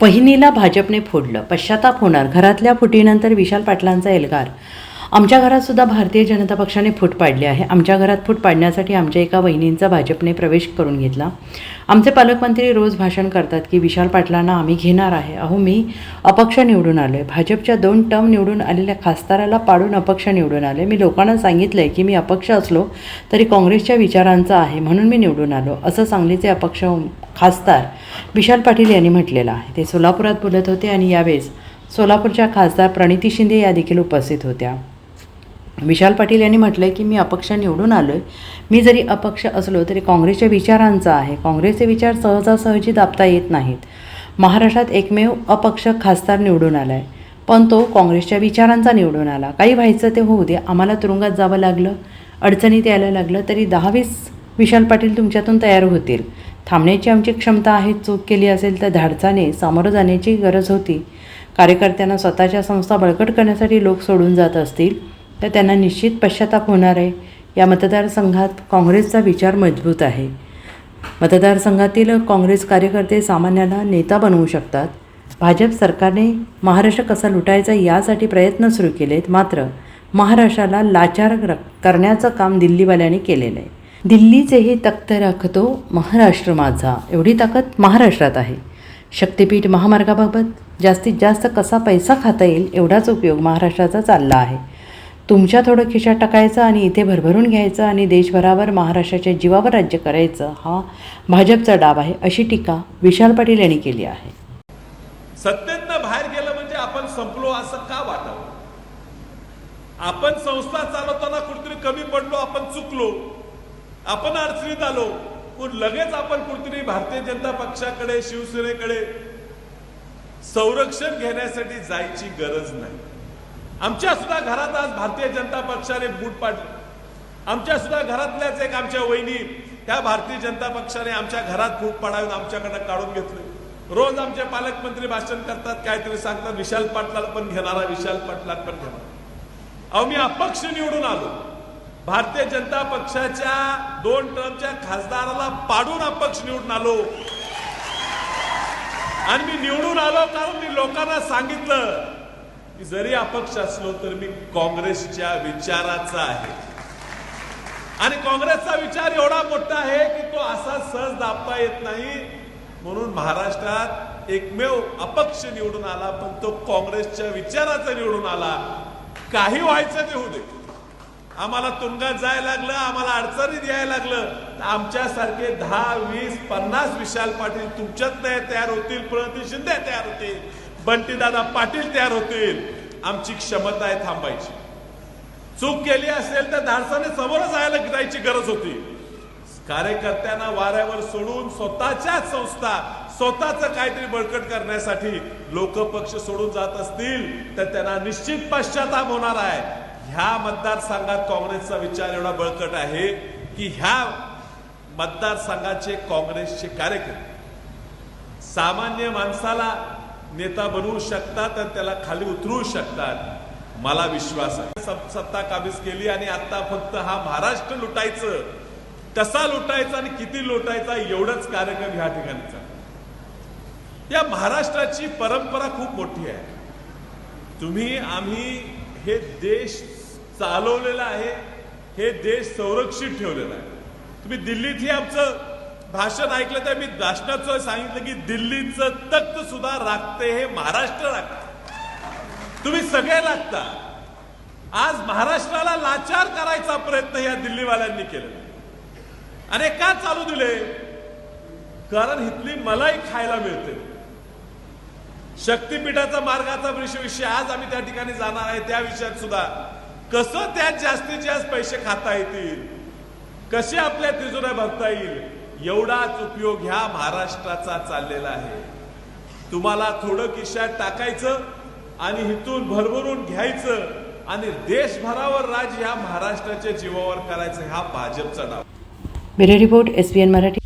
वहिनीला भाजपने फोडलं, पश्चाताप होणार. घरातल्या फुटीनंतर विशाल पाटलांचा एल्गार. आमच्या घरात सुद्धा भारतीय जनता पक्षाने फूट पाडली आहे. आमच्या घरात फूट पाडण्यासाठी आमच्या एका वहिनींचा भाजपने प्रवेश करून घेतला. आमचे पालकमंत्री रोज भाषण करतात की विशाल पाटलांना आम्ही घेणार आहे. अहो, मी अपक्ष निवडून आलो आहे. भाजपच्या 2 टर्म निवडून आलेल्या खासदाराला पाडून अपक्ष निवडून आले. मी लोकांना सांगितलं आहे की मी अपक्ष असलो तरी काँग्रेसच्या विचारांचा आहे, म्हणून मी निवडून आलो, असं सांगलीचे अपक्ष खासदार विशाल पाटील यांनी म्हटलेलं आहे. ते सोलापुरात बोलत होते आणि यावेळेस सोलापूरच्या खासदार प्रणिती शिंदे या देखील उपस्थित होत्या. विशाल पाटील यांनी म्हटलं की मी अपक्ष निवडून आलो आहे. मी जरी अपक्ष असलो तरी काँग्रेसच्या विचारांचा आहे. काँग्रेसचे विचार सहजासहजी दाबता येत नाहीत. महाराष्ट्रात एकमेव अपक्ष खासदार निवडून आला आहे, पण तो काँग्रेसच्या विचारांचा निवडून आला. काही व्हायचं ते होऊ दे. आम्हाला तुरुंगात जावं लागलं, अडचणीत यायला लागलं तरी 10-20 विशाल पाटील तुमच्यातून तयार होतील. थांबण्याची आमची क्षमता आहे. चूक केली असेल तर धाडसाने सामोरं जाण्याची गरज होती. कार्यकर्त्यांना स्वतःच्या संस्था बळकट करण्यासाठी लोक सोडून जात असतील तर त्यांना निश्चित पश्चाताप होणार आहे. या मतदारसंघात काँग्रेसचा विचार मजबूत आहे. मतदारसंघातील काँग्रेस कार्यकर्ते सामान्याला नेता बनवू शकतात. भाजप सरकारने महाराष्ट्र कसा लुटायचा यासाठी प्रयत्न सुरू केलेत, मात्र महाराष्ट्राला लाचार करण्याचं काम दिल्लीवाल्यांनी केलेलं आहे. दिल्लीचेही तख्त राखतो महाराष्ट्र माझा, एवढी ताकद महाराष्ट्रात आहे. शक्तिपीठ महामार्गाबाबत जास्तीत जास्त कसा पैसा खाता येईल एवढाच उपयोग महाराष्ट्राचा चालला आहे. तुमच्या थोडं खिशात टाकायचं आणि इथे भरभरून घ्यायचं आणि देशभरावर महाराष्ट्राच्या जीवावर राज्य करायचं, हा भाजपचा डाव आहे, अशी टीका विशाल पाटील यांनी केली आहे. सत्तेतनं बाहेर गेलं म्हणजे आपण संपलो असं का वाटावं? आपण संस्था चालवताना कुठेतरी कमी पडलो, आपण चुकलो, आपण अडचणीत आलो, पण लगेच आपण कुठेतरी भारतीय जनता पक्षाकडे, शिवसेनेकडे संरक्षण घेण्यासाठी जायची गरज नाही. आमच्या सुद्धा घरात आज भारतीय जनता पक्षाने बूट पाडले. आमच्या सुद्धा घरातल्याच एक आमच्या वहिनी त्या भारतीय जनता पक्षाने आमच्या घरात फूट पाडावून आमच्याकडे काढून घेतले. रोज आमचे पालकमंत्री भाषण करतात, काहीतरी सांगतात, विशाल पाटलाला पण घेणारा, विशाल पाटलाला पण घेणार. अहो, मी अपक्ष निवडून आलो. भारतीय जनता पक्षाच्या 2 टर्मच्या खासदाराला पाडून अपक्ष निवडून आलो. आणि मी निवडून आलो कारण मी लोकांना सांगितलं की जरी अपक्ष असलो तर मी काँग्रेसच्या विचाराचा आहे. आणि काँग्रेसचा विचार एवढा मोठा आहे की तो असा सहज दाबता येत नाही. म्हणून महाराष्ट्रात एकमेव अपक्ष निवडून आला, पण तो काँग्रेसच्या विचाराचा निवडून आला. काही व्हायचं ते होऊ दे. आम्हाला तुरुंगात जायला लागलं, आम्हाला अडचणीत यायला लागलं, आमच्यासारखे 10, 20, 50 विशाल पाटील तुमच्यात तयार होतील, प्रणिती शिंदे तयार होतील, बंटीदादा पाटील तयार होतील. आमची क्षमता आहे थांबायची. चूक केली असेल तर धाडसाने समोर जायची गरज होती. कार्यकर्त्यांना वाऱ्यावर सोडून स्वतःच्या संस्था, स्वतःचं काहीतरी बळकट करण्यासाठी लोक पक्ष सोडून जात असतील तर त्यांना निश्चित पश्चाताप होणार आहे. ह्या मतदारसंघात काँग्रेसचा विचार एवढा बळकट आहे की ह्या मतदारसंघाचे काँग्रेसचे कार्यकर्ते सामान्य माणसाला नेता बनवू शकतात आणि त्याला खाली उतरवू शकतात. मला विश्वास आहे. सत्ता काबीज केली आणि आता फक्त हा महाराष्ट्र लुटायचं, कसा लुटायचा आणि किती लुटायचा एवढंच कार्यक्रम ह्या ठिकाणी चालू. या महाराष्ट्राची परंपरा खूप मोठी आहे. तुम्ही आम्ही हे देश चालवलेला आहे, हे देश संरक्षित ठेवलेला आहे. तुम्ही दिल्लीत आमचं भाषण ऐकलं तर मी भाषणाचं सांगितलं की दिल्लीचं तख्त सुद्धा राखते हे महाराष्ट्र राखते. तुम्ही सगळे लागता. आज महाराष्ट्राला लाचार करायचा प्रयत्न या दिल्लीवाल्यांनी केलेला. आणि का चालू दिले? कारण इथली मलाई खायला मिळते. शक्तीपीठाचा मार्गाचा विषय आज आम्ही त्या ठिकाणी जाणार आहे. त्या विषयात सुद्धा कसं त्यात जास्तीत जास्त पैसे खाता येतील, कसे आपल्या तिजोऱ्या भरता येईल, एवढाच उपयोग ह्या महाराष्ट्राचा चाललेला आहे. तुम्हाला थोडं खिशात टाकायचं आणि इथून भरभरून घ्यायचं आणि देशभरावर राज ह्या महाराष्ट्राच्या जीवावर करायचं, हा भाजपचा डाव. Bureau report, SBN Marathi.